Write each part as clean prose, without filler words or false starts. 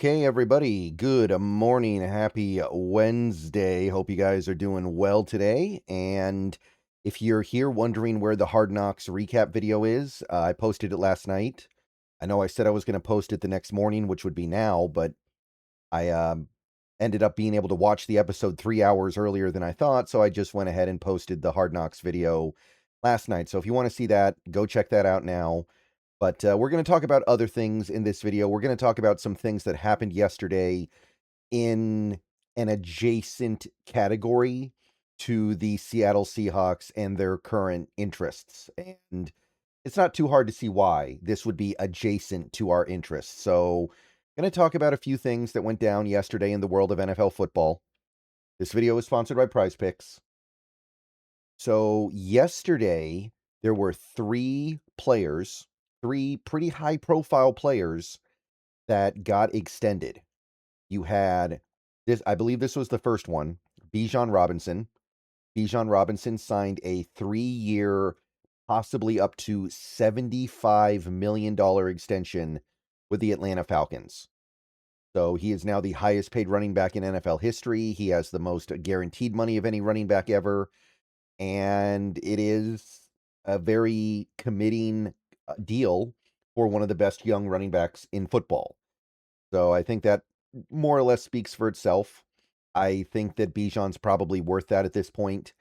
Okay, everybody, good morning. Happy Wednesday. Hope you guys are doing well today. And if you're here wondering where the Hard Knocks recap video is, I posted it last night. I know I said I was going to post it the next morning, which would be now, but I ended up being able to watch the episode 3 hours earlier than I thought, so I just went ahead and posted the Hard Knocks video last night. So if you want to see that, go check that out now. But we're going to talk about other things in this video. We're going to talk about some things that happened yesterday in an adjacent category to the Seattle Seahawks and their current interests. And it's not too hard to see why this would be adjacent to our interests. So I'm going to talk about a few things that went down yesterday in the world of NFL football. This video is sponsored by Prize Picks. So yesterday, there were three pretty high-profile players that got extended. You had this, I believe this was the first one, Bijan Robinson. Bijan Robinson signed a 3-year, possibly up to $75 million extension with the Atlanta Falcons. So he is now the highest paid running back in NFL history. He has the most guaranteed money of any running back ever. And it is a very committing deal for one of the best young running backs in football. So I think that more or less speaks for itself. I think that Bijan's probably worth that at this point.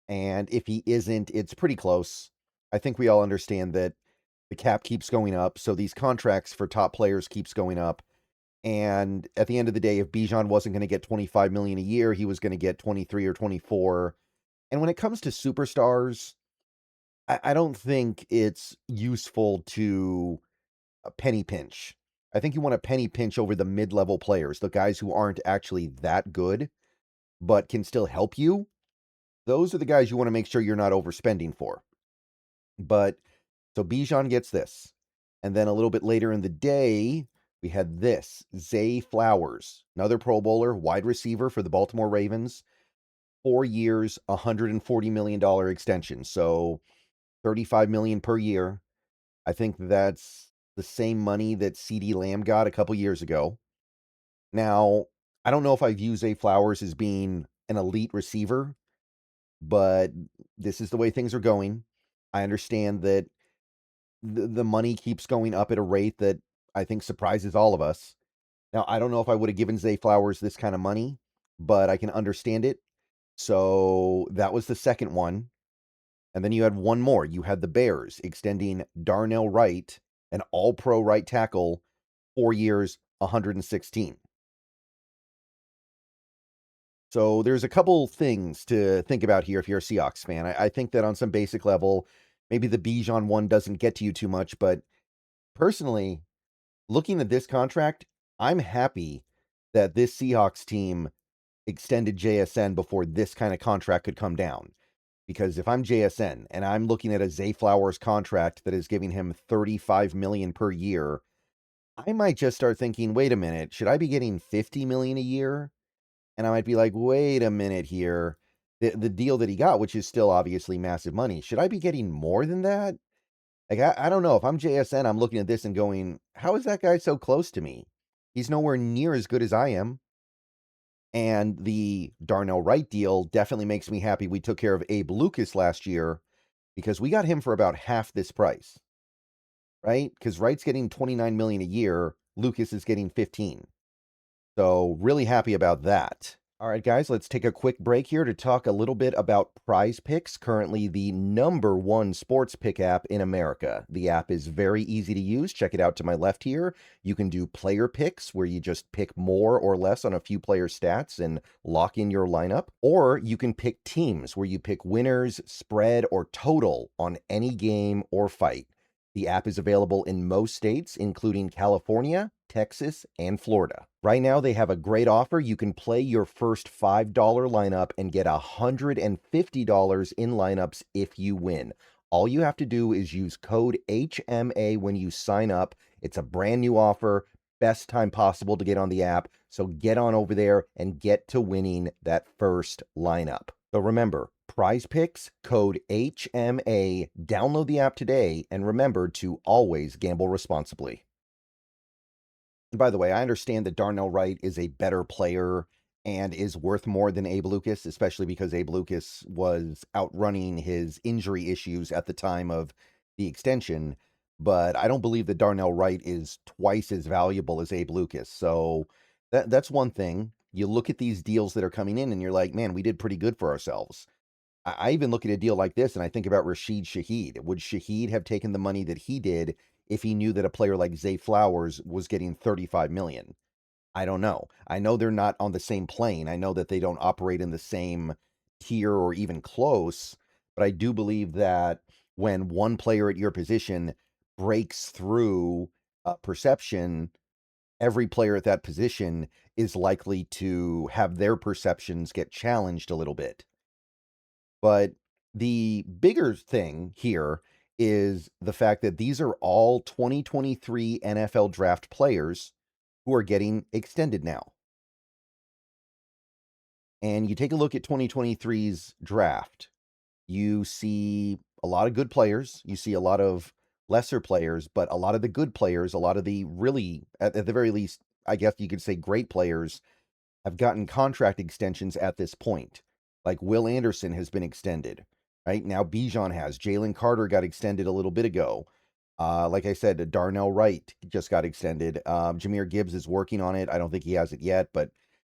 And if he isn't, it's pretty close. I think we all understand that the cap keeps going up, so these contracts for top players keeps going up. And at the end of the day, if Bijan wasn't going to get $25 million a year, he was going to get 23 or 24. And when it comes to superstars, I don't think it's useful to penny pinch. I think you want to penny pinch over the mid-level players, the guys who aren't actually that good, but can still help you. Those are the guys you want to make sure you're not overspending for. But so Bijan gets this. And then a little bit later in the day, we had this. Zay Flowers, another Pro Bowler, wide receiver for the Baltimore Ravens. 4 years, $140 million extension. So $35 million per year. I think that's the same money that CeeDee Lamb got a couple years ago. Now, I don't know if I view Zay Flowers as being an elite receiver, but this is the way things are going. I understand that the money keeps going up at a rate that I think surprises all of us. Now, I don't know if I would have given Zay Flowers this kind of money, but I can understand it. So that was the second one. And then you had one more. You had the Bears extending Darnell Wright, an all-pro right tackle, 4 years, 116. So there's a couple things to think about here if you're a Seahawks fan. I think that on some basic level, maybe the Bijan one doesn't get to you too much, but personally, looking at this contract, I'm happy that this Seahawks team extended JSN before this kind of contract could come down. Because if I'm JSN and I'm looking at a Zay Flowers contract that is giving him $35 million per year, I might just start thinking, wait a minute, should I be getting $50 million a year? And I might be like, wait a minute here. The deal that he got, which is still obviously massive money, should I be getting more than that? Like, I don't know. If I'm JSN, I'm looking at this and going, how is that guy so close to me? He's nowhere near as good as I am. And the Darnell Wright deal definitely makes me happy we took care of Abe Lucas last year because we got him for about half this price, right? Because Wright's getting $29 million a year, Lucas is getting 15. So really happy about that. All right, guys, let's take a quick break here to talk a little bit about Prize Picks, currently the #1 sports pick app in America. The app is very easy to use. Check it out to my left here. You can do player picks, where you just pick more or less on a few player stats and lock in your lineup. Or you can pick teams, where you pick winners, spread, or total on any game or fight. The app is available in most states, including California, Texas, and Florida. Right now, they have a great offer. You can play your first $5 lineup and get $150 in lineups if you win. All you have to do is use code HMA when you sign up. It's a brand new offer. Best time possible to get on the app. So get on over there and get to winning that first lineup. So remember, Prize Picks, code HMA. Download the app today and remember to always gamble responsibly. And by the way, I understand that Darnell Wright is a better player and is worth more than Abe Lucas, especially because Abe Lucas was outrunning his injury issues at the time of the extension. But I don't believe that Darnell Wright is twice as valuable as Abe Lucas. So that's one thing. You look at these deals that are coming in and you're like, man, we did pretty good for ourselves. I even look at a deal like this and I think about Rashid Shaheed. Would Shaheed have taken the money that he did if he knew that a player like Zay Flowers was getting 35 million? I don't know. I know they're not on the same plane. I know that they don't operate in the same tier or even close, but I do believe that when one player at your position breaks through perception, every player at that position is likely to have their perceptions get challenged a little bit. But the bigger thing here is the fact that these are all 2023 NFL draft players who are getting extended now. And you take a look at 2023's draft, you see a lot of good players, you see a lot of lesser players, but a lot of the good players, a lot of the really, at the very least, I guess you could say great players, have gotten contract extensions at this point. Like Will Anderson has been extended, right? Now Bijan has. Jalen Carter got extended a little bit ago. Like I said, Darnell Wright just got extended. Jahmyr Gibbs is working on it. I don't think he has it yet, but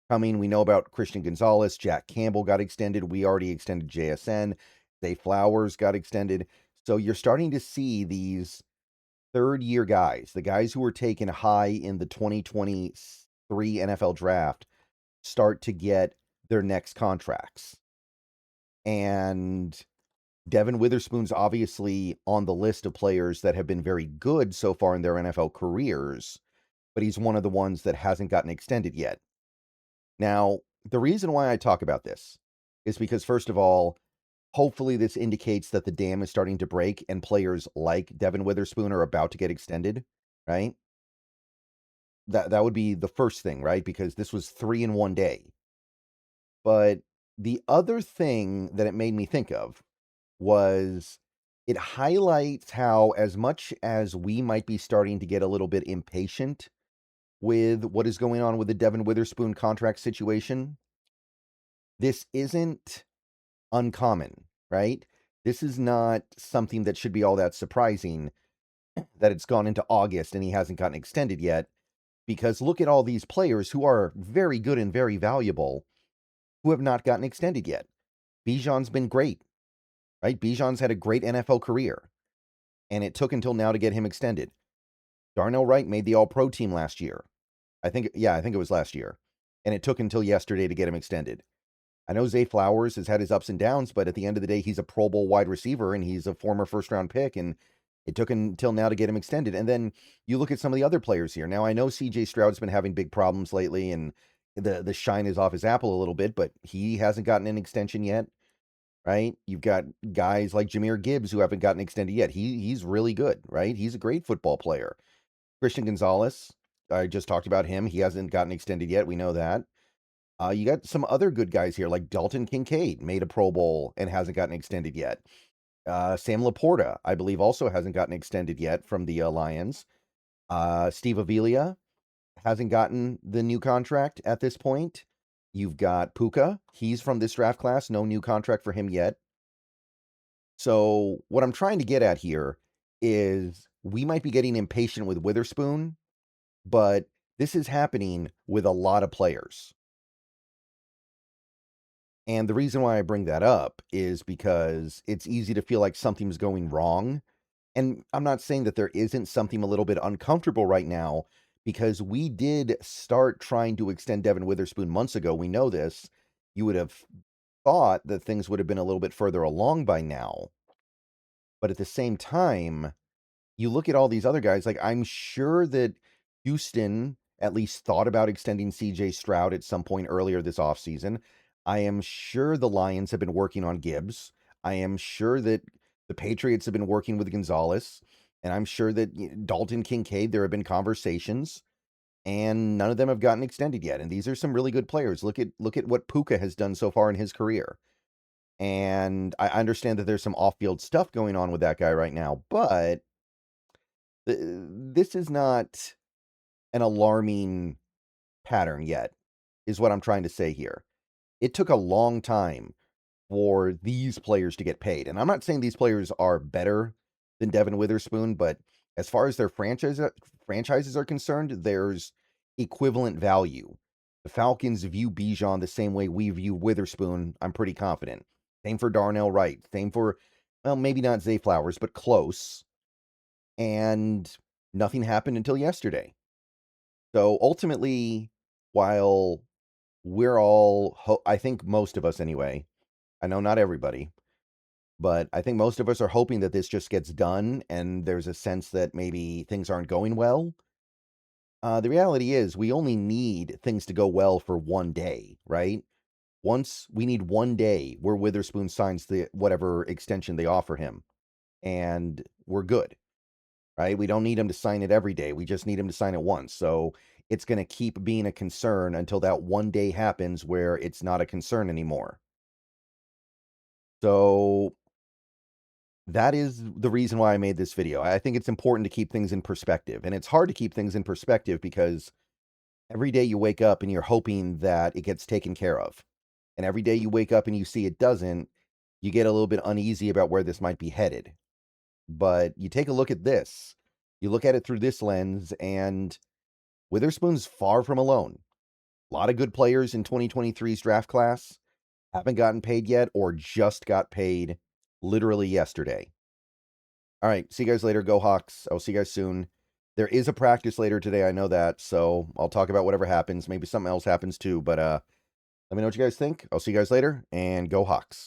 coming. We know about Christian Gonzalez. Jack Campbell got extended. We already extended JSN. Zay Flowers got extended. So you're starting to see these third year guys, the guys who were taken high in the 2023 NFL draft, start to get their next contracts. And Devon Witherspoon's obviously on the list of players that have been very good so far in their NFL careers, but he's one of the ones that hasn't gotten extended yet. Now, the reason why I talk about this is because, first of all, hopefully this indicates that the dam is starting to break and players like Devon Witherspoon are about to get extended, right? That would be the first thing, right? Because this was 3 in one day. But the other thing that it made me think of was it highlights how, as much as we might be starting to get a little bit impatient with what is going on with the Devon Witherspoon contract situation, this isn't uncommon, right? This is not something that should be all that surprising that it's gone into August and he hasn't gotten extended yet, because look at all these players who are very good and very valuable who have not gotten extended yet. Bijan's been great, right? Bijan's had a great NFL career, and it took until now to get him extended. Darnell Wright made the All-Pro team last year. I think it was last year. And it took until yesterday to get him extended. I know Zay Flowers has had his ups and downs, but at the end of the day, he's a Pro Bowl wide receiver, and he's a former first-round pick, and it took until now to get him extended. And then you look at some of the other players here. Now, I know C.J. Stroud's been having big problems lately, and the shine is off his apple a little bit, but he hasn't gotten an extension yet, right? You've got guys like Jahmyr Gibbs who haven't gotten extended yet. He's really good, right? He's a great football player. Christian Gonzalez, I just talked about him. He hasn't gotten extended yet. We know that. You got some other good guys here, like Dalton Kincaid, made a Pro Bowl and hasn't gotten extended yet. Sam Laporta, I believe, also hasn't gotten extended yet from the Lions. Steve Avila hasn't gotten the new contract at this point. You've got Puka. He's from this draft class. No new contract for him yet. So what I'm trying to get at here is we might be getting impatient with Witherspoon, but this is happening with a lot of players. And the reason why I bring that up is because it's easy to feel like something's going wrong. And I'm not saying that there isn't something a little bit uncomfortable right now, because we did start trying to extend Devon Witherspoon months ago. We know this. You would have thought that things would have been a little bit further along by now. But at the same time, you look at all these other guys, like I'm sure that Houston at least thought about extending CJ Stroud at some point earlier this offseason. I am sure the Lions have been working on Gibbs. I am sure that the Patriots have been working with Gonzalez. And I'm sure that Dalton Kincaid, there have been conversations, and none of them have gotten extended yet. And these are some really good players. Look at what Puka has done so far in his career. And I understand that there's some off-field stuff going on with that guy right now, but this is not an alarming pattern yet, is what I'm trying to say here. It took a long time for these players to get paid. And I'm not saying these players are better than Devon Witherspoon, but as far as their franchises are concerned, there's equivalent value. The Falcons view Bijan the same way we view Witherspoon, I'm pretty confident. Same for Darnell Wright. Same for, well, maybe not Zay Flowers, but close. And nothing happened until yesterday. So ultimately, while we're all, I think most of us anyway, I know not everybody, but I think most of us are hoping that this just gets done and there's a sense that maybe things aren't going well. The reality is we only need things to go well for one day, right? Once we need one day where Witherspoon signs the whatever extension they offer him, and we're good, right? We don't need him to sign it every day. We just need him to sign it once. So it's going to keep being a concern until that one day happens where it's not a concern anymore. So that is the reason why I made this video. I think it's important to keep things in perspective. And it's hard to keep things in perspective because every day you wake up and you're hoping that it gets taken care of. And every day you wake up and you see it doesn't, you get a little bit uneasy about where this might be headed. But you take a look at this, you look at it through this lens, and Witherspoon's far from alone. A lot of good players in 2023's draft class haven't gotten paid yet or just got paid literally yesterday. All right, see you guys later. Go Hawks. I'll see you guys soon. There is a practice later today, I know that, so I'll talk about whatever happens. Maybe something else happens too, but let me know what you guys think. I'll see you guys later, and go Hawks.